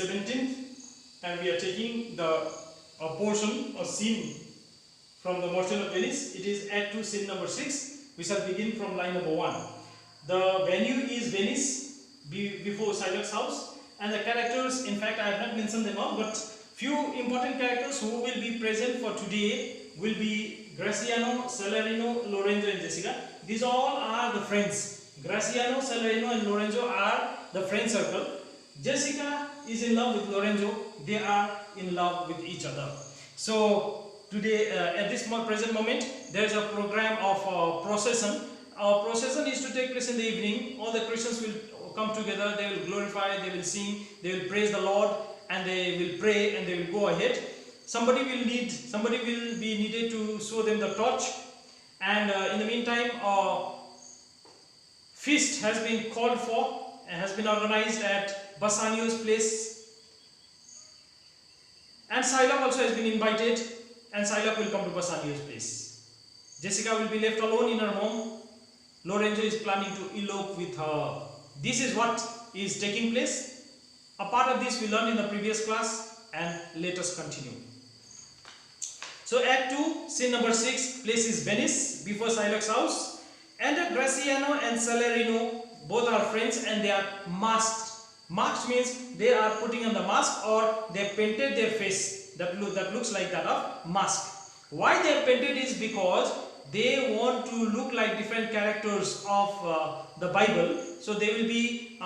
17th, and we are taking the portion or scene from the Merchant of Venice. It is Act 2, scene number 6. We shall begin from line number 1. The venue is Venice, before Shylock's house, and the characters, in fact I have not mentioned them all, but few important characters who will be present for today will be Graciano, Salarino, Lorenzo and Jessica. These all are the friends. Graciano, Salarino and Lorenzo are the friend circle. Jessica is in love with Lorenzo. They are in love with each other. So today, at this present moment, there is a program of procession. Our procession is to take place in the evening. All the Christians will come together. They will glorify, they will sing, they will praise the Lord, and they will pray, and they will go ahead. Somebody will be needed to show them the torch, and in the meantime, a feast has been called for and has been organized at Bassanio's place, and Shylock also has been invited, and Shylock will come to Bassanio's place. Jessica will be left alone in her home. Lorenzo is planning to elope with her. This is what is taking place. A part of this we learned in the previous class, and let us continue. So Act 2, scene number 6, place is Venice, before Shylock's house. Enter Graciano and Salarino, both are friends, and they are masked. Masked means they are putting on the mask, or they painted their face that looks like that of mask. Why they are painted is because they want to look like different characters of the Bible. So they will be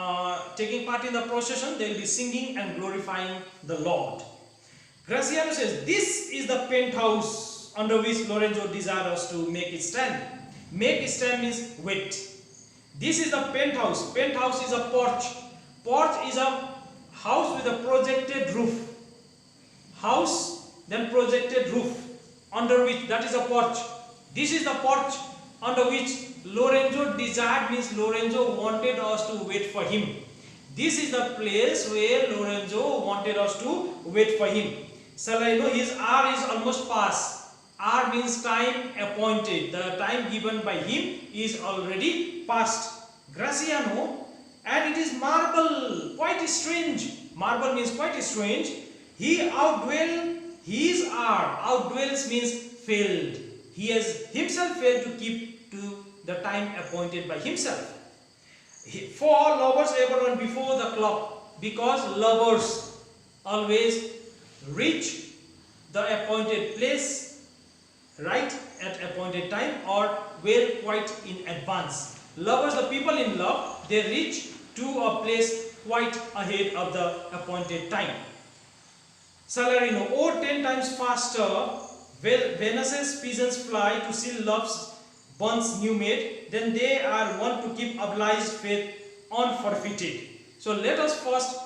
taking part in the procession, they will be singing and glorifying the Lord. Graciano says, this is the penthouse under which Lorenzo desired us to make it stand. Make it stand means wait. This is the penthouse. Penthouse is a porch. Porch is a house with a projected roof. House, then projected roof, under which, that is a porch. This is the porch under which Lorenzo desired, means Lorenzo wanted us to wait for him. This is the place where Lorenzo wanted us to wait for him. Salarino, his hour is almost past. Hour means time appointed. The time given by him is already past. Graciano, and it is marble, quite strange. Marble means quite strange. He outdwell his hour. Outdwells means failed. He has himself failed to keep to the time appointed by himself. For lovers ever run before the clock, because lovers always reach the appointed place right at appointed time, or well quite in advance. Lovers, the people in love, they reach to a place quite ahead of the appointed time. Salarino, oh 10 times faster, Venus's pigeons fly to see love's bonds new made, then they are one to keep obliged faith unforfeited. So let us first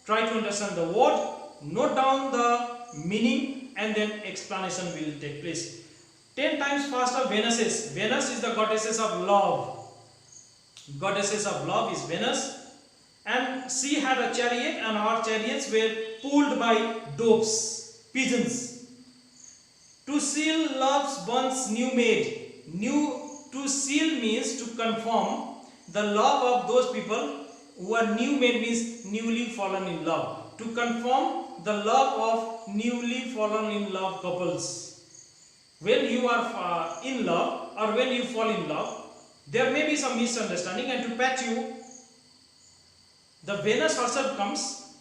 try to understand the word, note down the meaning, and then explanation will take place. 10 times faster, Venus. Venus is the goddesses of love. Goddesses of love is Venus. And she had a chariot, and her chariots were pulled by doves, pigeons. To seal love's bonds new made. To seal means to confirm the love of those people who are new made, means newly fallen in love. To confirm the love of newly fallen in love couples. When you are in love, or when you fall in love, there may be some misunderstanding, and to patch you, the Venus herself comes,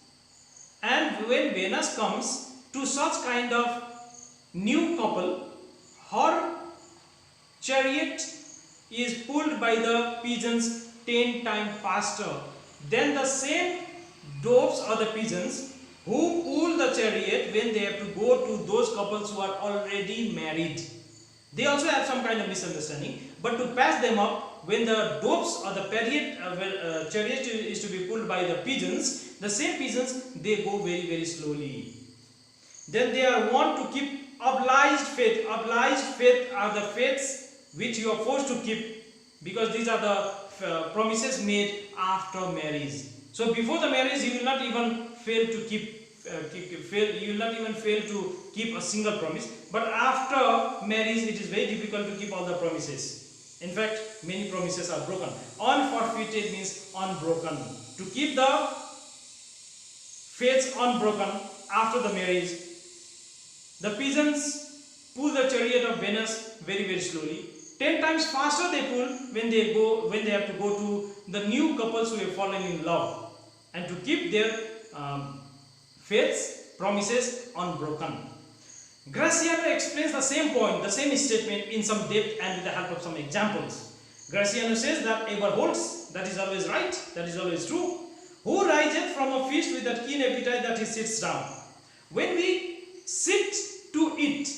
and when Venus comes to such kind of new couple, her chariot is pulled by the pigeons 10 times faster than the same doves or the pigeons who pull the chariot when they have to go to those couples who are already married. They also have some kind of misunderstanding, but to patch them up, when the doves or the chariot is to be pulled by the pigeons, the same pigeons, they go very, very slowly. Then they are one to keep obliged faith. Obliged faith are the faiths which you are forced to keep, because these are the promises made after marriage. So before the marriage, you will not even fail to you will not even fail to keep a single promise. But after marriage, it is very difficult to keep all the promises. In fact, many promises are broken. Unforfeited means unbroken. To keep the faith unbroken after the marriage. The peasants pull the chariot of Venus very, very slowly. 10 times faster they pull when they have to go to the new couples who have fallen in love, and to keep their faiths, promises unbroken. Graciano explains the same point, the same statement in some depth and with the help of some examples. Graciano says that ever holds, that is always right, that is always true. Who riseth from a feast with that keen appetite that he sits down? When we sit to eat,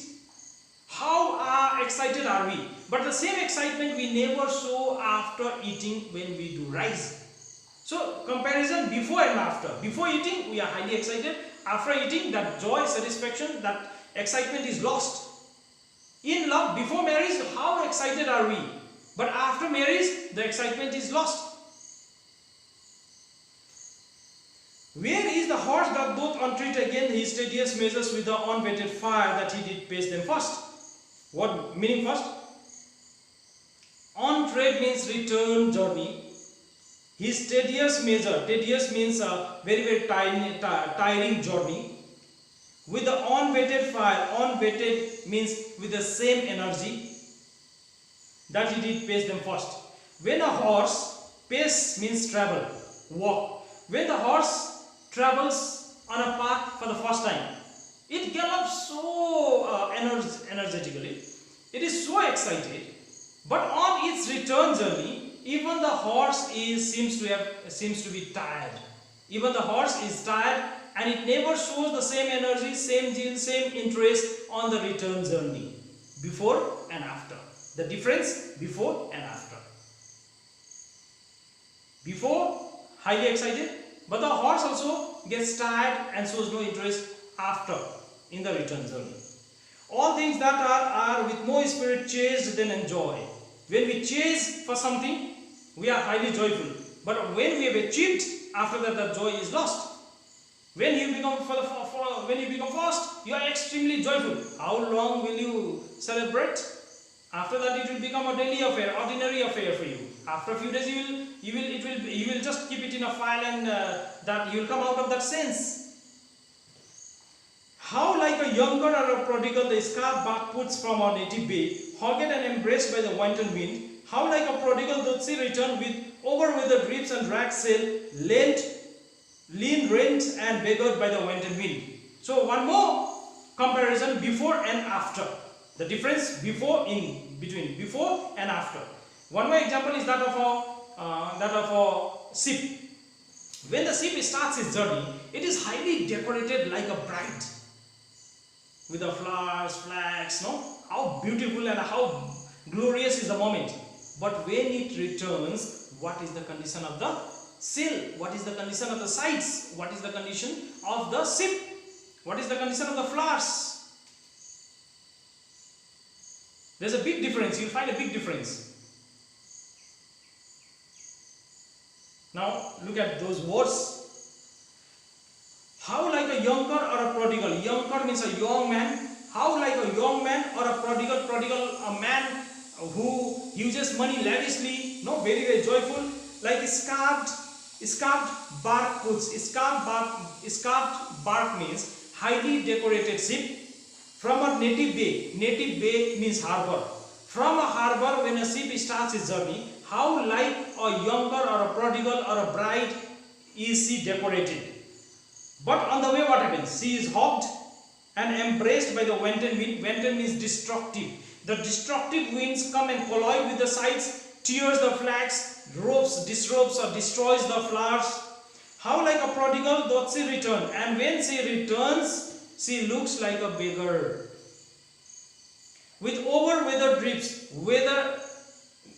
how excited are we? But the same excitement we never show after eating when we do rise. So comparison before and after. Before eating we are highly excited. After eating, that joy, satisfaction, that excitement is lost. In love, before marriage, how excited are we? But after marriage, the excitement is lost. Where is the horse that doth entreat again his tedious measures with the unwetted fire that he did pace them first? What meaning first? Entreat means return journey. His tedious measure, tedious means a very, very tiring journey. With the unwetted fire, unwetted means with the same energy that he did pace them first. When a horse, pace means travel, walk. When the horse travels on a path for the first time, it gallops so energetically, it is so excited, but on its return journey, even the horse seems to be tired. Even the horse is tired, and it never shows the same energy, same zeal, same interest on the return journey. Before and after. The difference before and after. Before, highly excited, but the horse also gets tired and shows no interest after in the return journey. All things that are with no spirit chased then enjoy. When we chase for something, we are highly joyful. But when we have achieved, after that the joy is lost. When you become fast, you are extremely joyful. How long will you celebrate? After that, it will become a daily affair, ordinary affair for you. After a few days, you will just keep it in a file, and that you will come out of that sense. How like a younger or a prodigal the scarf bark puts from our native bay, hugged and embraced by the wanton wind. How like a prodigal doth she return with over-weathered ribs and ragged sail, lean, rent and beggared by the wanton wind. So one more comparison before and after. The difference between before and after. One more example is that of a ship. When the ship starts its journey, it is highly decorated like a bride, with the flowers, flags. No, how beautiful and how glorious is the moment. But when it returns, what is the condition of the sail? What is the condition of the sides? What is the condition of the ship? What is the condition of the flowers? There's a big difference. You'll find a big difference. Now look at those words. How like a younger or a prodigal. Younger means a young man. How like a young man or a prodigal, a man who uses money lavishly, no, very, very joyful, like scarfed bark puts. Scarfed bark means highly decorated ship from a native bay. Native bay means harbor. From a harbor, when a ship starts its journey, how like a younger or a prodigal or a bride is she decorated. But on the way, what happens? She is hugged and embraced by the wanton wind. Wanton means destructive. The destructive winds come and collide with the sides, tears the flags, disrobes or destroys the flowers. How like a prodigal doth she return, and when she returns, she looks like a beggar. With over-weathered ribs.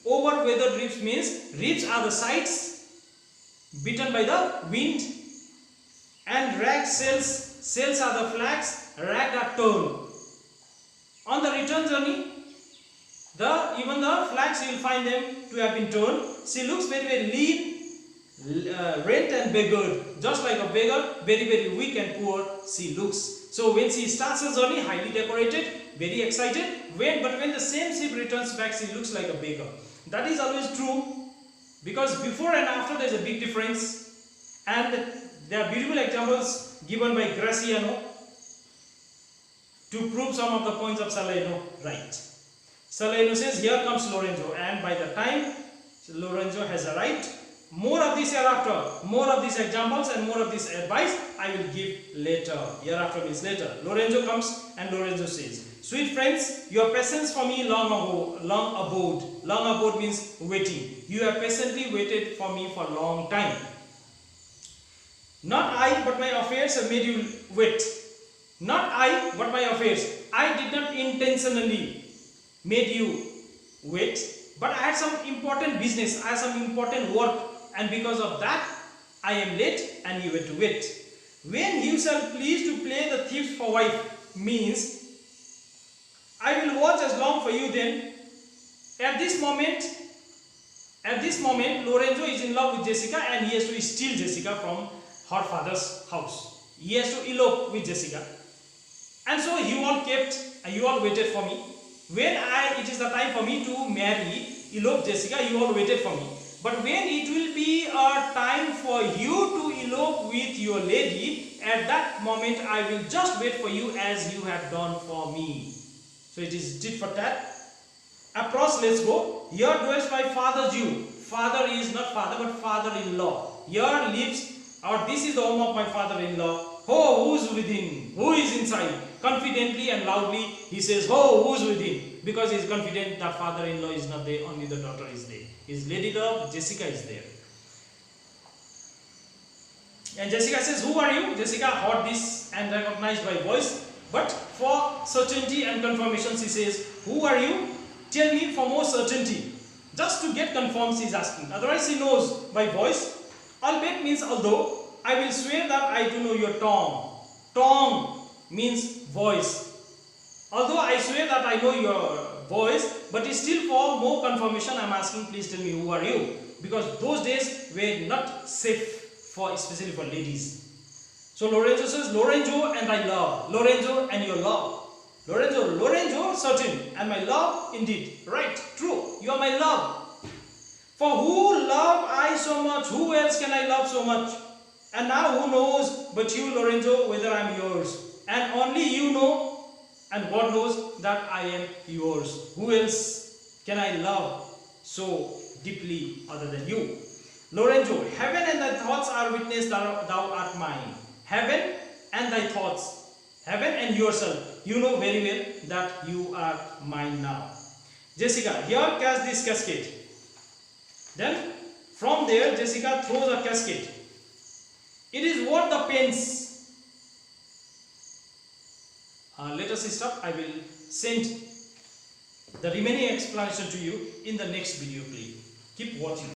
Over-weathered ribs means ribs are the sides beaten by the wind, and ragged sails are the flags, ragged are torn. On the return journey, even the flags you will find them to have been torn. She looks very, very lean, rent and beggared, just like a beggar, very, very weak and poor she looks. So when she starts her journey, highly decorated, very excited, but when the same ship returns back, she looks like a beggar. That is always true, because before and after there is a big difference, and there are beautiful examples given by Graciano to prove some of the points of Salerno right. Salerno says, here comes Lorenzo, and by the time Lorenzo has arrived, more of this hereafter, more of these examples and more of this advice I will give later. Hereafter means later. Lorenzo comes and Lorenzo says, sweet friends, your patience for me long abode. Long abode means waiting. You have patiently waited for me for a long time. Not I, but my affairs have made you wait. Not I, but my affairs. I did not intentionally made you wait, but I had some important business, I had some important work, and because of that I am late and you had to wait. When you shall please to play the thief for wife means I will watch as long for you then. At this moment Lorenzo is in love with Jessica and he has to steal Jessica from her father's house. He has to elope with Jessica. And so you all waited for me. When it is the time for me to marry, elope Jessica, you all waited for me. But when it will be a time for you to elope with your lady, at that moment I will just wait for you as you have done for me. So it is tit for tat. Approach, let's go. Here dwells my father Jew. Father is not father but father-in-law. Here lives, or this is the home of my father-in-law. Oh, who's within? Who is inside? Confidently and loudly he says, oh, who's within? Because he is confident that father-in-law is not there, only the daughter is there. His lady love, Jessica, is there. And Jessica says, who are you? Jessica heard this and recognized by voice. But for certainty and confirmation she says, who are you? Tell me for more certainty. Just to get confirmed she is asking. Otherwise she knows by voice. Albeit means although. I will swear that I do know your tongue. Tongue means voice. Although I swear that I know your voice, but still for more confirmation I am asking, please tell me who are you? Because those days were not safe especially for ladies. So Lorenzo says, Lorenzo and I love. Lorenzo and your love. Lorenzo certain, and my love indeed. Right, true, you are my love. For who love I so much? Who else can I love so much? And now who knows but you, Lorenzo, whether I am yours? And only you know, and God knows that I am yours. Who else can I love so deeply other than you? Lorenzo, heaven and thy thoughts are witness that thou art mine. Heaven and thy thoughts, heaven and yourself, you know very well that you are mine now. Jessica, here catch this casket. Then from there Jessica throws a casket. It is worth the pains. Let us stop. I will send the remaining explanation to you in the next video, please. Keep watching.